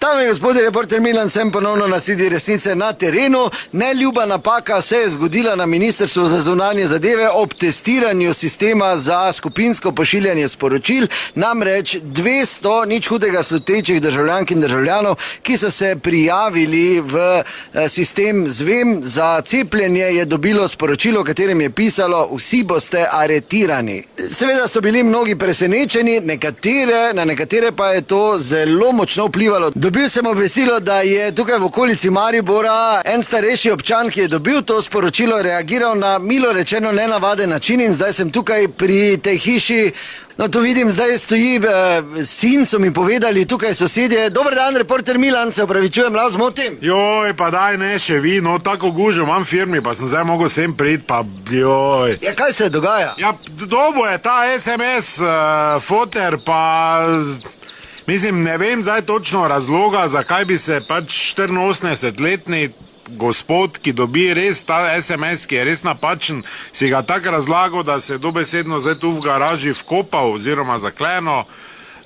Dame in gospodje, reporter Milan, sem ponovno na sledi resnice na terenu. Neljuba napaka se je zgodila na Ministrstvu za zunanje zadeve ob testiranju sistema za skupinsko pošiljanje sporočil. Namreč 200 nič hudega slutečih državljank in državljanov, ki so se prijavili v sistem Zvem za cepljenje, je dobilo sporočilo, v katerem je pisalo: vsi boste aretirani. Seveda so bili mnogi presenečeni, na nekatere pa je to zelo močno vplivalo. Dobil sem obvestilo, da je tukaj v okolici Maribora en starejši občan, ki je dobil to sporočilo, reagiral na milo rečeno nenavaden način in zdaj sem tukaj pri tej hiši. No, tu vidim, zdaj stoji sin, so mi povedali, tukaj sosedje. Dober dan, reporter Milan, se opravičujem, lahko zmotim? Joj, pa daj ne še vi, no tako gužo imam v firmi, pa sem zdaj mogel sem priti, pa joj. Ja, kaj se dogaja? Ja, dobo je ta SMS, foter, pa... Mislim, ne vem zdaj točno razloga, zakaj bi se pač 84-letni gospod, ki dobi res ta SMS, ki je res napačen, si ga tako razlagal, da se je dobesedno zdaj tu v garaži vkopal oziroma zakleno.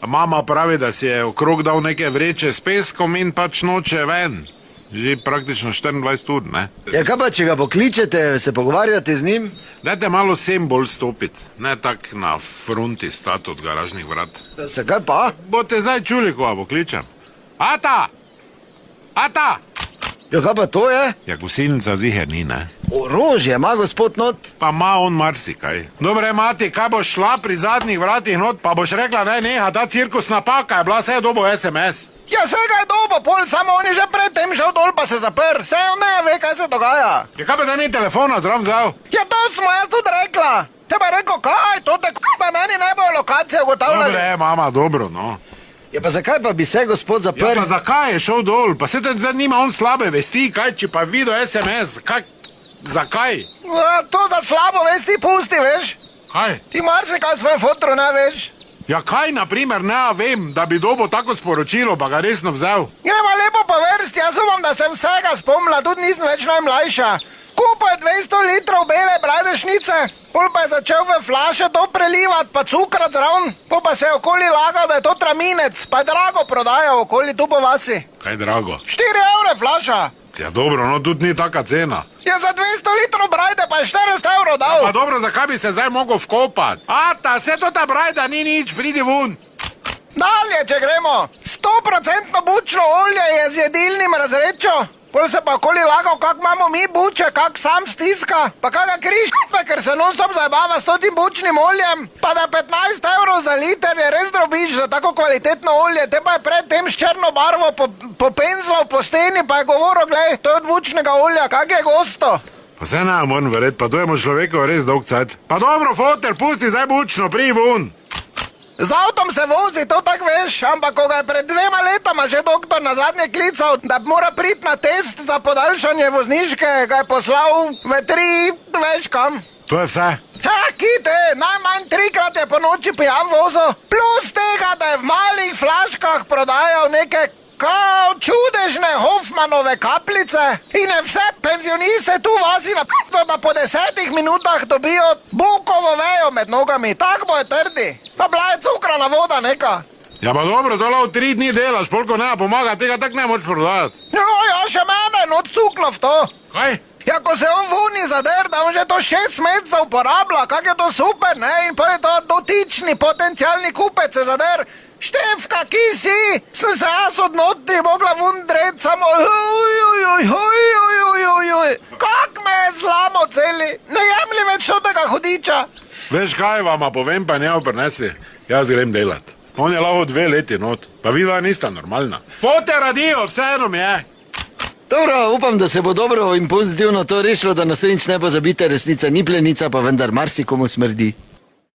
Mama pravi, da si je okrog dal neke vreče s peskom in pač noče ven. Že praktično 24 ur, ne? Ja, kaj pa, če ga pokličete, se pogovarjate z njim? Dajte malo sem bolj stopiti, ne tak na fronti stati od garažnih vrat. Zakaj pa? Boste zdaj čuli, ko ga pokličem. Ata! Ata! Ja, kaj pa to je? Ja, gusilnica ziher ni, ne? Orožje, ima gospod not? Pa ima on marsikaj. Dobre, mati, kaj boš šla pri zadnjih vratih not, pa boš rekla, naj neha, ta cirkus napaka je bila, vse je dobo SMS. Ja, vsega je dobo, pol, samo on je že predtem šel dol, pa se zapr. Vse on ne ve, kaj se dogaja. Ja, kaj pa da ni telefona zraven vzel? Ja, to smo jaz tudi rekla. Te pa rekel, kaj, to te k***a, meni ne bojo lokacije ugotavljali. Dobre, mama, dobro, no. Ja, pa zakaj pa bi se gospod zapr? Ja, pa zakaj je šel dol? Pa se te zdaj nima on slabe vesti, kaj, če pa videl SMS, kaj, zakaj? Ja, to za slabo vesti pusti, veš. Kaj? Ti marsikaj svojem fotru ne veš. Ja, kaj, naprimer, ne vem, da bi dobil tako sporočilo, pa ga resno vzel? Gremo lepo po vrsti, jaz upam, da sem vsega spomnila, tudi nisem več najmlajša. Kupil je 200 litrov bele brajdešnice, pol pa je začel v flaše to prelivati, pa cukrat zraven, pol pa se je okoli lagal, da je to traminec, pa je drago prodajal okoli tu po vasi. Kaj drago? 4 evre flaša. Ja, dobro, no, tudi ni taka cena. Ja, za 200 litrov brajde pa je 40 evrov dal. Pa dobro, zakaj bi se zdaj mogel vkopati? Ata, vse to ta brajda ni nič, pridi vun. Dalje, če gremo. 100% bučno olje je z jedilnim razrečo. Pol se pa okoli lagal, kak imamo mi buče, kak sam stiska, pa kaka križpe, ker se non-stop zabava s totim bučnim oljem, pa da 15 evrov za liter je res drobič za tako kvalitetno olje, te pa je predtem s črno barvo popenzlal po steni, pa je govoril, glej, to je od bučnega olja, kak je gosto. Pa se ne moram verjeti, pa dojemo človekov res dolg cajt. Pa dobro, foter, pusti zdaj bučno, pridi vun. Z avtom se vozi, to tak veš, ampak ko ga je pred 2 letama že doktor na zadnje klical, da mora priti na test za podaljšanje vozniške, ga je poslal v 3, veš kam. To je vse. Ha, kite, najmanj 3-krat je po noči pijan vozil, plus tega, da je v malih flaškah prodajal neke kao čudežne Hoffmanove kapljice in je vse penzioniste tu vazi na p***o, da po 10 minutah dobijo bukovo vejo med nogami, tak bo je trdi. Pa bila je cukrana voda neka. Ja, pa dobro, to lahko 3 dni delaš, polko ne pomaga, tega tak ne moč prodajati. Jo, ja, še mene je odcuklo v to. Kaj? Ja, ko se on vuni zader, da on že to 6 mesecev uporablja, kak je to super, ne? In pa je to dotični potencialni kupec se zader. Štefka, ki si? Sem se jaz odnotni mogla vundret, samo kak me je zlamo celi? Ne jemli več tega hudiča. Veš kaj, vama povem, pa ne prinesi. Jaz grem delat. On je lahko 2 leti not, pa vidva nista normalna. Fote radijo, vseeno mi je. Dobro, upam, da se bo dobro in pozitivno to rešilo, da naslednjič ne pozabite, resnica ni plenica, pa vendar marsikomu smrdi.